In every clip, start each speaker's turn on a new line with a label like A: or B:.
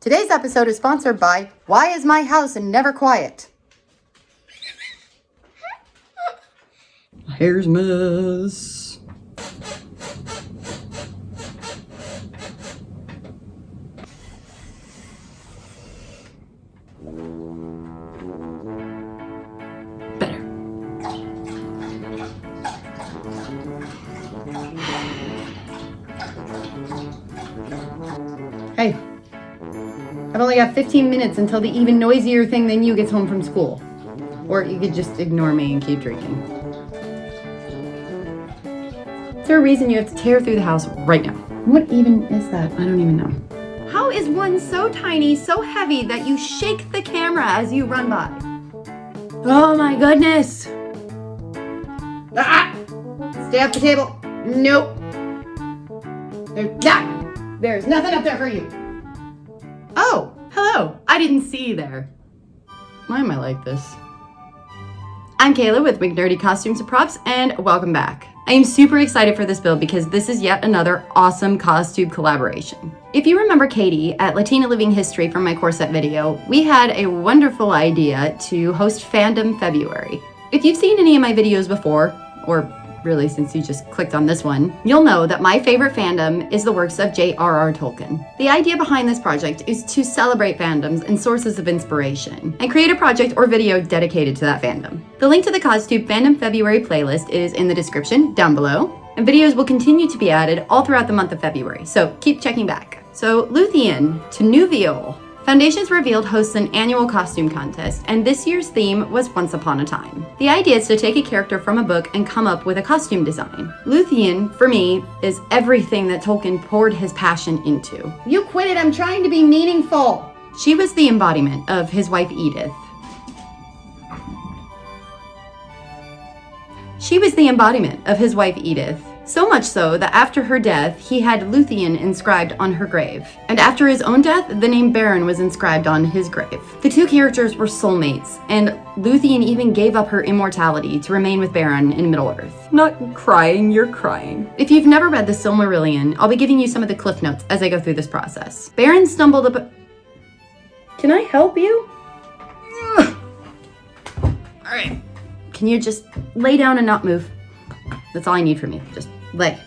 A: Today's episode is sponsored by Why Is My House Never Quiet? Hair's mess. Better. Hey, I've only got 15 minutes until the even noisier thing than you gets home from school. Or you could just ignore me and keep drinking. Is there a reason you have to tear through the house right now? What even is that? I don't even know. How is one so tiny, so heavy that you shake the camera as you run by? Oh my goodness! Ah! Stay off the table. Nope. There's nothing up there for you. Oh, hello. I didn't see you there. Why am I like this? I'm Kayla with McNerdy Costumes and Props, and welcome back. I am super excited for this build because this is yet another awesome costume collaboration. If you remember Katie at Latina Living History from my corset video, we had a wonderful idea to host Fandom February. If you've seen any of my videos before, or really since you just clicked on this one, you'll know that my favorite fandom is the works of J.R.R. Tolkien. The idea behind this project is to celebrate fandoms and sources of inspiration, and create a project or video dedicated to that fandom. The link to the CosTube Fandom February playlist is in the description down below, and videos will continue to be added all throughout the month of February, so keep checking back. So Luthien to Nuvial. Foundations Revealed hosts an annual costume contest, and this year's theme was Once Upon a Time. The idea is to take a character from a book and come up with a costume design. Luthien, for me, is everything that Tolkien poured his passion into. You quit it, I'm trying to be meaningful! She was the embodiment of his wife Edith. So much so that after her death, he had Luthien inscribed on her grave. And after his own death, the name Beren was inscribed on his grave. The two characters were soulmates, and Luthien even gave up her immortality to remain with Beren in Middle-earth. Not crying, you're crying. If you've never read the Silmarillion, I'll be giving you some of the cliff notes as I go through this process. Beren stumbled up. Can I help you? Alright. Can you just lay down and not move? That's all I need from you. Just lay.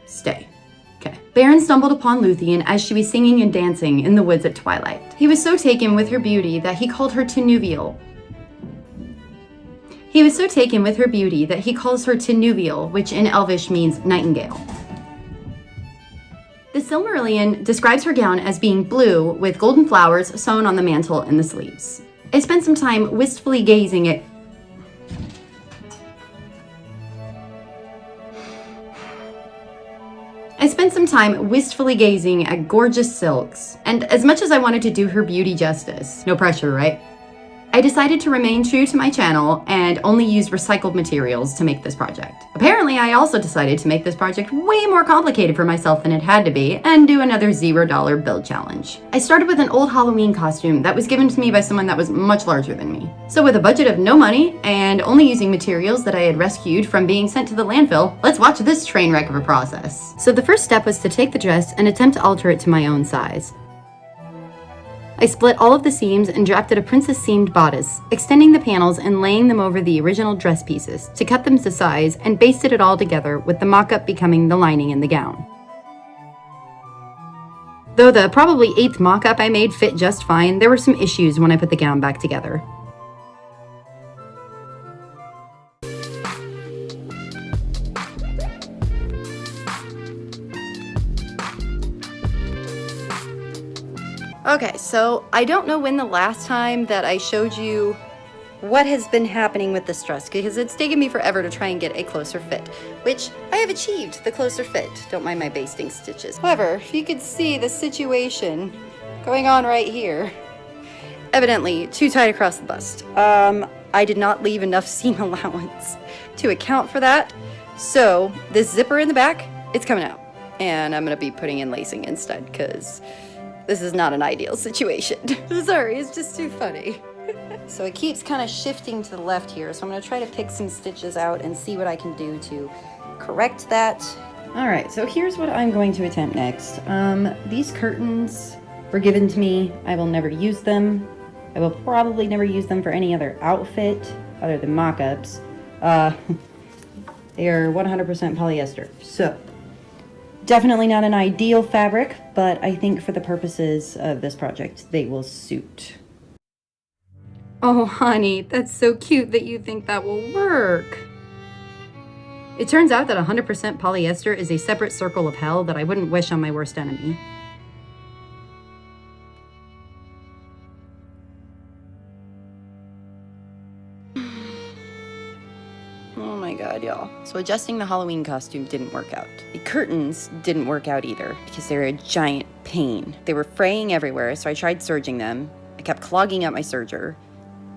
A: Stay. Okay. Beren stumbled upon Luthien as she was singing and dancing in the woods at twilight. He was so taken with her beauty that he called her Tinuvial. Which in Elvish means nightingale. The Silmarillion describes her gown as being blue with golden flowers sewn on the mantle and the sleeves. I spent some time wistfully gazing at gorgeous silks, and as much as I wanted to do her beauty justice, no pressure, right? I decided to remain true to my channel and only use recycled materials to make this project. Apparently, I also decided to make this project way more complicated for myself than it had to be and do another $0 build challenge. I started with an old Halloween costume that was given to me by someone that was much larger than me. So with a budget of no money and only using materials that I had rescued from being sent to the landfill, let's watch this train wreck of a process. So the first step was to take the dress and attempt to alter it to my own size. I split all of the seams and drafted a princess-seamed bodice, extending the panels and laying them over the original dress pieces to cut them to size, and basted it all together with the mock-up becoming the lining in the gown. Though the probably 8th mock-up I made fit just fine, there were some issues when I put the gown back together. Okay, so I don't know when the last time that I showed you what has been happening with this dress, because it's taken me forever to try and get a closer fit, which I have achieved the closer fit. Don't mind my basting stitches. However, if you could see the situation going on right here, evidently too tight across the bust. I did not leave enough seam allowance to account for that. So this zipper in the back, it's coming out, and I'm gonna be putting in lacing instead because this is not an ideal situation. Sorry, it's just too funny. So it keeps kind of shifting to the left here, so I'm gonna try to pick some stitches out and see what I can do to correct that. All right, so here's what I'm going to attempt next. These curtains were given to me. I will never use them. I will probably never use them for any other outfit other than mock-ups. They are 100% polyester. So, definitely not an ideal fabric, but I think for the purposes of this project, they will suit. Oh, honey, that's so cute that you think that will work. It turns out that 100% polyester is a separate circle of hell that I wouldn't wish on my worst enemy. Oh my god, y'all. So adjusting the Halloween costume didn't work out. The curtains didn't work out either because they were a giant pain. They were fraying everywhere, so I tried serging them. I kept clogging up my serger.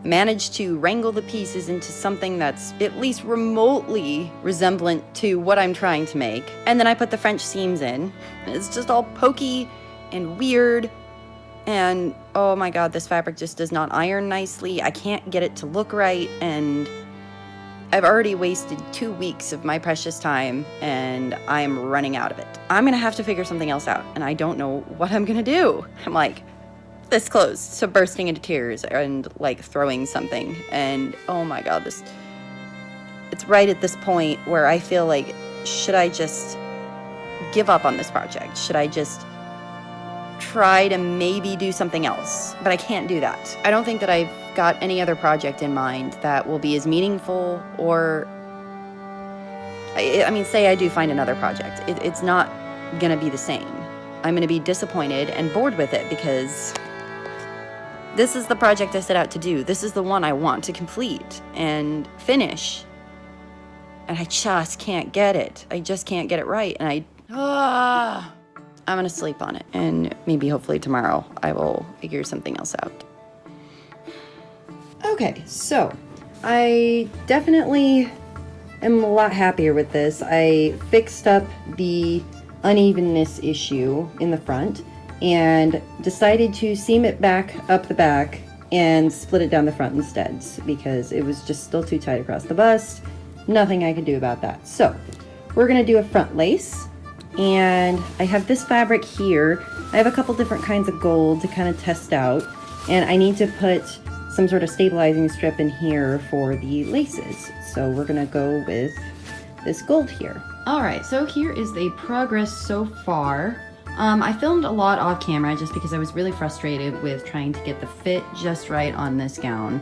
A: Managed to wrangle the pieces into something that's at least remotely resemblant to what I'm trying to make. And then I put the French seams in. It's just all pokey and weird. And oh my god, this fabric just does not iron nicely. I can't get it to look right, and I've already wasted 2 weeks of my precious time, and I'm running out of it. I'm gonna have to figure something else out, and I don't know what I'm gonna do. I'm like this close to bursting into tears and like throwing something, and oh my god, it's right at this point where I feel like, should I just give up on this project? Should I just try to maybe do something else? But I can't do that. I don't think that I've got any other project in mind that will be as meaningful, or I mean, say I do find another project, it's not gonna be the same. I'm gonna be disappointed and bored with it because this is the project I set out to do. This is the one I want to complete and finish, and I just can't get it. I just can't get it right, and I'm gonna sleep on it, and maybe hopefully tomorrow I will figure something else out. Okay, so I definitely am a lot happier with this. I fixed up the unevenness issue in the front and decided to seam it back up the back and split it down the front instead because it was just still too tight across the bust. Nothing I could do about that. So we're gonna do a front lace, and I have this fabric here. I have a couple different kinds of gold to kind of test out, and I need to put some sort of stabilizing strip in here for the laces. So we're gonna go with this gold here. All right, so here is the progress so far. I filmed a lot off camera just because I was really frustrated with trying to get the fit just right on this gown.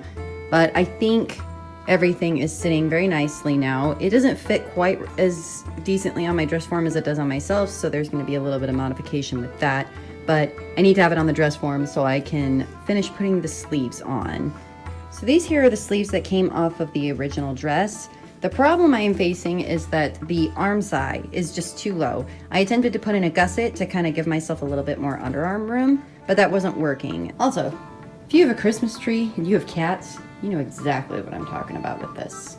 A: But I think everything is sitting very nicely now. It doesn't fit quite as decently on my dress form as it does on myself, so there's gonna be a little bit of modification with that. But I need to have it on the dress form so I can finish putting the sleeves on. So these here are the sleeves that came off of the original dress. The problem I am facing is that the arm side is just too low. I attempted to put in a gusset to kind of give myself a little bit more underarm room, but that wasn't working. Also, if you have a Christmas tree and you have cats, you know exactly what I'm talking about with this.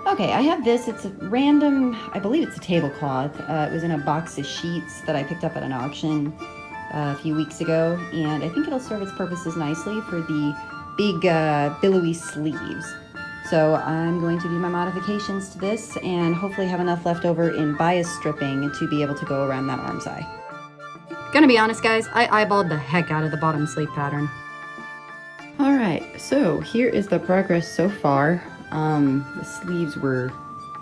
A: Okay, I have this. It's a random, I believe it's a tablecloth. It was in a box of sheets that I picked up at an auction a few weeks ago, and I think it'll serve its purposes nicely for the big billowy sleeves. So I'm going to do my modifications to this and hopefully have enough left over in bias stripping to be able to go around that arm side. Gonna be honest, guys, I eyeballed the heck out of the bottom sleeve pattern. All right, so here is the progress so far. The sleeves were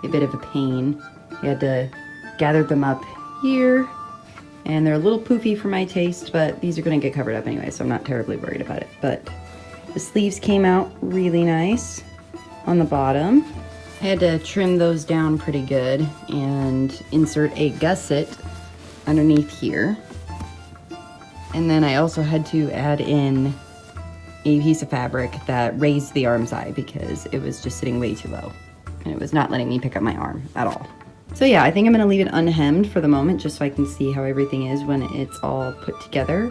A: a bit of a pain. You had to gather them up here, and they're a little poofy for my taste, but these are gonna get covered up anyway, so I'm not terribly worried about it. But the sleeves came out really nice on the bottom. I had to trim those down pretty good and insert a gusset underneath here. And then I also had to add in a piece of fabric that raised the arm side because it was just sitting way too low and it was not letting me pick up my arm at all. So yeah, I think I'm gonna leave it unhemmed for the moment just so I can see how everything is when it's all put together.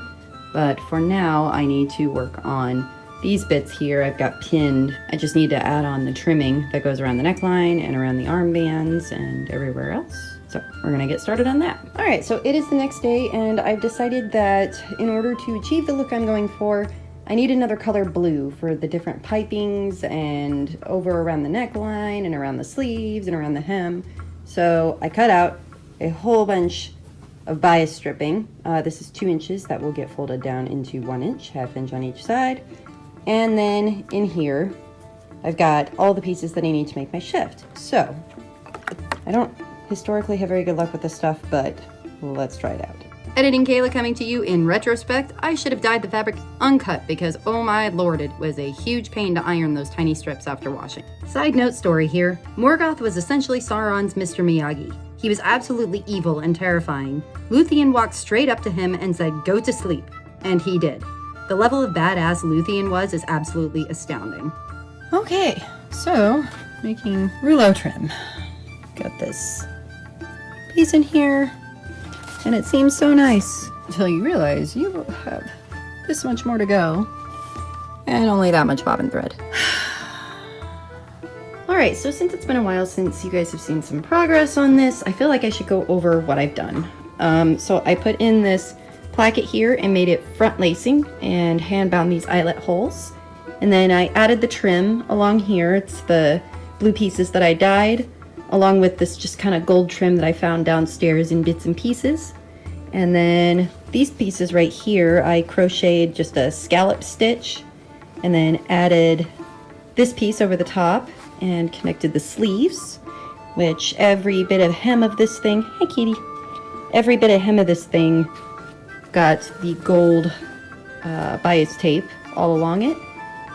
A: But for now, I need to work on these bits here. I've got pinned. I just need to add on the trimming that goes around the neckline and around the armbands and everywhere else. So we're gonna get started on that. All right, so it is the next day and I've decided that in order to achieve the look I'm going for, I need another color blue for the different pipings and over around the neckline and around the sleeves and around the hem. So I cut out a whole bunch of bias stripping. This is 2 inches that will get folded down into 1 inch, half inch on each side. And then in here, I've got all the pieces that I need to make my shift. So I don't historically have very good luck with this stuff, but let's try it out. Editing Kayla coming to you in retrospect. I should have dyed the fabric uncut because, oh my lord, it was a huge pain to iron those tiny strips after washing. Side note story here. Morgoth was essentially Sauron's Mr. Miyagi. He was absolutely evil and terrifying. Luthien walked straight up to him and said, "Go to sleep." And he did. The level of badass Luthien was is absolutely astounding. Okay, so making rouleau trim. Got this piece in here, and it seems so nice until you realize you have this much more to go and only that much bobbin thread. Alright, so since it's been a while since you guys have seen some progress on this, I feel like I should go over what I've done. So I put in this placket here and made it front lacing and hand bound these eyelet holes. And then I added the trim along here. It's the blue pieces that I dyed, along with this just kind of gold trim that I found downstairs in bits and pieces. And then these pieces right here, I crocheted just a scallop stitch and then added this piece over the top and connected the sleeves, which every bit of hem of this thing, hi kitty, every bit of hem of this thing got the gold bias tape all along it.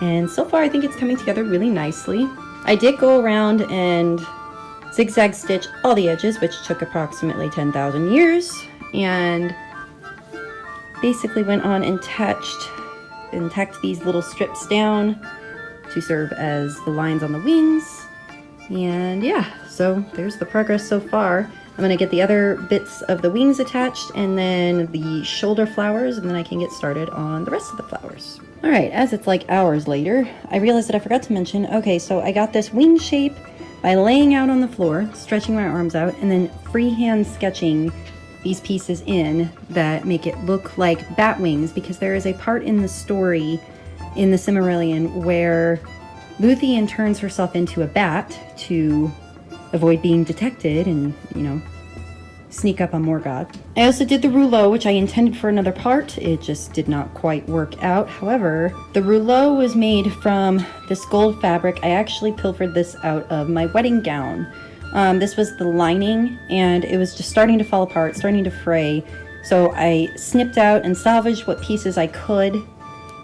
A: And so far I think it's coming together really nicely. I did go around and zigzag stitch all the edges, which took approximately 10,000 years, and basically went on and tacked these little strips down to serve as the lines on the wings. And yeah, so there's the progress so far. I'm gonna get the other bits of the wings attached and then the shoulder flowers, and then I can get started on the rest of the flowers. All right, as it's like hours later, I realized that I forgot to mention, okay, so I got this wing shape by laying out on the floor, stretching my arms out, and then freehand sketching these pieces in that make it look like bat wings, because there is a part in the story in the Silmarillion where Luthien turns herself into a bat to avoid being detected and, you know, sneak up on Morgoth. I also did the rouleau, which I intended for another part. It just did not quite work out. However, the rouleau was made from this gold fabric. I actually pilfered this out of my wedding gown. This was the lining, and it was just starting to fall apart, starting to fray. So I snipped out and salvaged what pieces I could,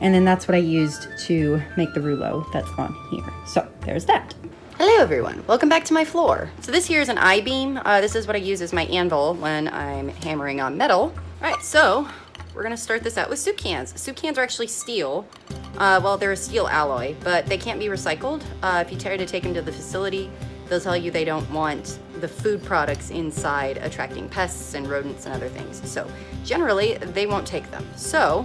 A: and then that's what I used to make the rouleau that's on here. So there's that. Hello everyone, welcome back to my floor. So this here is an I-beam. This is what I use as my anvil when I'm hammering on metal. All right, so we're gonna start this out with soup cans. Soup cans are actually steel. Well, they're a steel alloy, but they can't be recycled. If you try to take them to the facility, they'll tell you they don't want the food products inside attracting pests and rodents and other things. So generally, they won't take them. So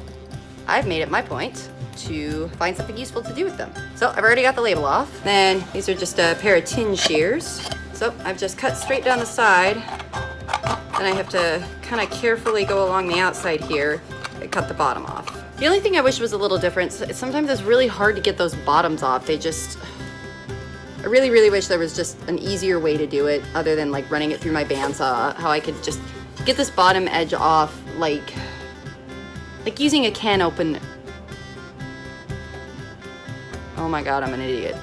A: I've made it my point to find something useful to do with them. So I've already got the label off. Then these are just a pair of tin shears. So I've just cut straight down the side. Then I have to kind of carefully go along the outside here and cut the bottom off. The only thing I wish was a little different, sometimes it's really hard to get those bottoms off. I really, really wish there was just an easier way to do it other than like running it through my bandsaw, how I could just get this bottom edge off like using a can opener. Oh my god, I'm an idiot.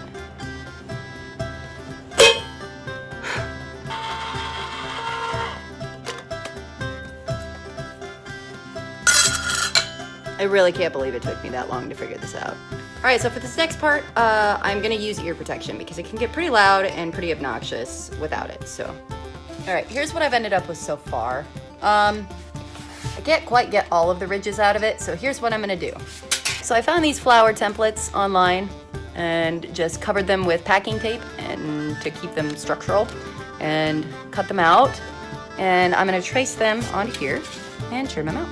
A: I really can't believe it took me that long to figure this out. Alright, so for this next part, I'm gonna use ear protection because it can get pretty loud and pretty obnoxious without it, so. Alright, here's what I've ended up with so far. I can't quite get all of the ridges out of it, so here's what I'm gonna do. So I found these flower templates online and just covered them with packing tape and to keep them structural, and cut them out, and I'm gonna trace them onto here and trim them out.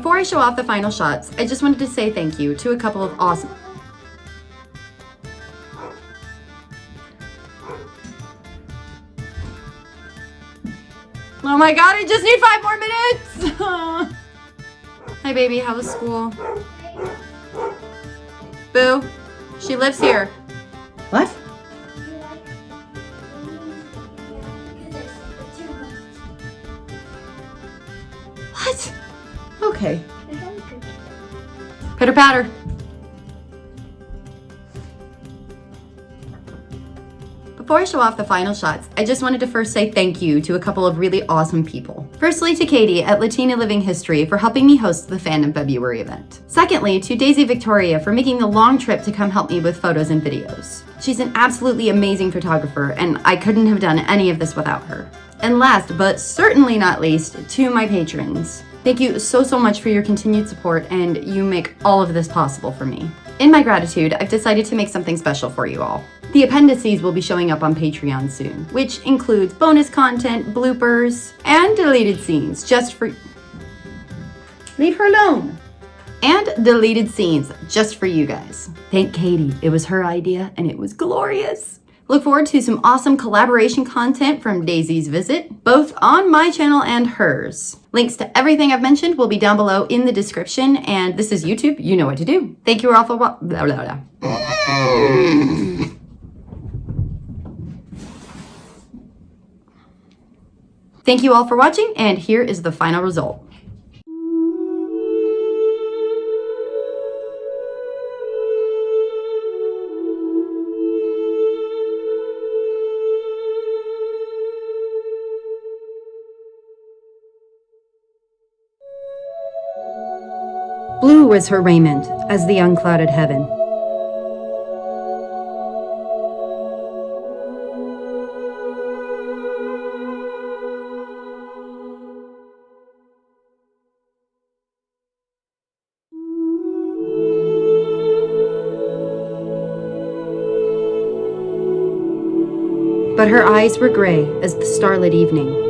A: Before I show off the final shots, I just wanted to say thank you to a couple of awesome... Oh my god, I just need 5 more minutes! Hi baby, how was school? Boo, she lives here. What? What? Okay. Pitter patter. Before I show off the final shots, I just wanted to first say thank you to a couple of really awesome people. Firstly, to Katie at Latina Living History for helping me host the Fandom February event. Secondly, to Daisy Victoria for making the long trip to come help me with photos and videos. She's an absolutely amazing photographer, and I couldn't have done any of this without her. And last, but certainly not least, to my patrons. Thank you so much for your continued support, and you make all of this possible for me. In my gratitude, I've decided to make something special for you all. The appendices will be showing up on Patreon soon, which includes bonus content, bloopers, and deleted scenes just for... Leave her alone! And deleted scenes just for you guys. Thank Katie, it was her idea and it was glorious. Look forward to some awesome collaboration content from Daisy's visit, both on my channel and hers. Links to everything I've mentioned will be down below in the description, and this is YouTube, you know what to do. Thank you all for blah, blah, blah. Thank you all for watching, and here is the final result. Blue was her raiment as the unclouded heaven. But her eyes were gray as the starlit evening.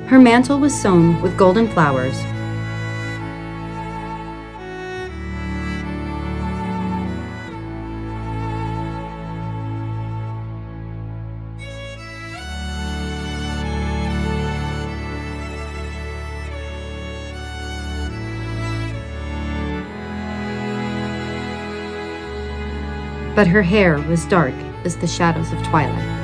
A: Her mantle was sewn with golden flowers. But her hair was dark as the shadows of twilight.